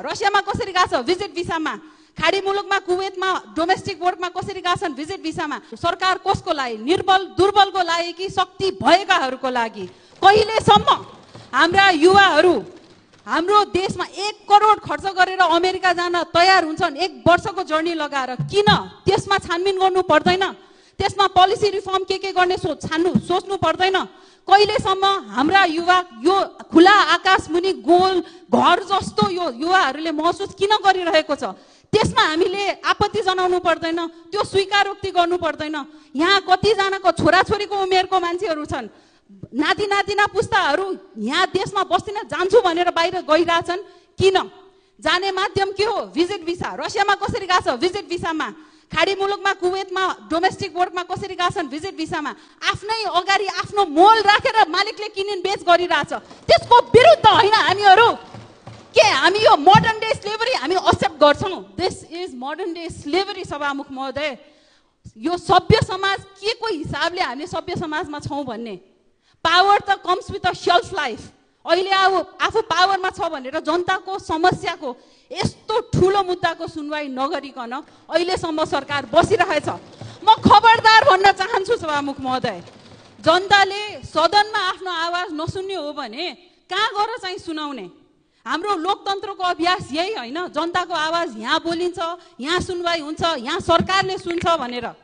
रसियामा कसरी गएको छ भिजिट भिसामा, खाडी मुलुकमा कुवेतमा डोमेस्टिक वर्कमा कसरी गएको छन् भिजिट भिसामा। सरकार कसको लागि? निर्बल दुर्बलको लागि कि शक्ति भएकाहरूको लागि? कहिलेसम्म हाम्रा युवाहरू हाम्रो देशमा 1 करोड खर्च गरेर अमेरिका जान तयार हुन्छन् 1 वर्षको जर्नी लगाएर? किन त्यसमा छानबिन गर्नु पर्दैन? त्यसमा पोलिसी रिफर्म के गर्ने सोच्नु पर्दैन? कहिलेसम्म हाम्रा युवा यो खुला आकाश मुनि गोल घर जस्तो यो युवाहरूले महसुस किन गरिरहेको छ? त्यसमा हामीले आपत्ति जनाउनु पर्दैन? त्यो स्वीकारोक्ति गर्नु पर्दैन? यहाँ कतिजनाको छोराछोरीको उमेरको मान्छेहरू छन्, नाति नातिना पुस्ताहरू यहाँ देशमा बस्दिन जान्छु भनेर बाहिर गइरहेछन्। किन? जाने माध्यम के हो? Visit visa. रसियामा कसरी गएको छ भिजिट भिसामा, खाडी मुलुकमा कुवेतमा डोमेस्टिक वर्कमा कसरी गएको छन् भिजिट भिसामा। आफ्नै अगाडि आफ्नो मोल राखेर मालिकले किनिन बेच गरिरहेछ। त्यसको विरुद्ध होइन हामीहरू के? हामी यो मोडर्न डे स्लेभरी हामी एक्सेप्ट गर्छौँ? This is modern day slavery सभामुख महोदय। यो सभ्य समाज के को हिसाबले हामीले सभ्य समाजमा छौँ भन्ने? पावर त comes with a self life. अहिले आफू पावरमा छ भनेर जनताको समस्याको यस्तो ठुलो मुद्दाको सुनवाई नगरिकन अहिलेसम्म सरकार बसिरहेछ। म खबरदार भन्न चाहन्छु सभामुख महोदय, जनताले सदनमा आफ्नो आवाज नसुन्ने हो भने कहाँ गएर चाहिँ सुनाउने? हाम्रो लोकतन्त्रको अभ्यास यही होइन? जनताको आवाज यहाँ बोलिन्छ, यहाँ सुनवाई हुन्छ, यहाँ सरकारले सुन्छ भनेर।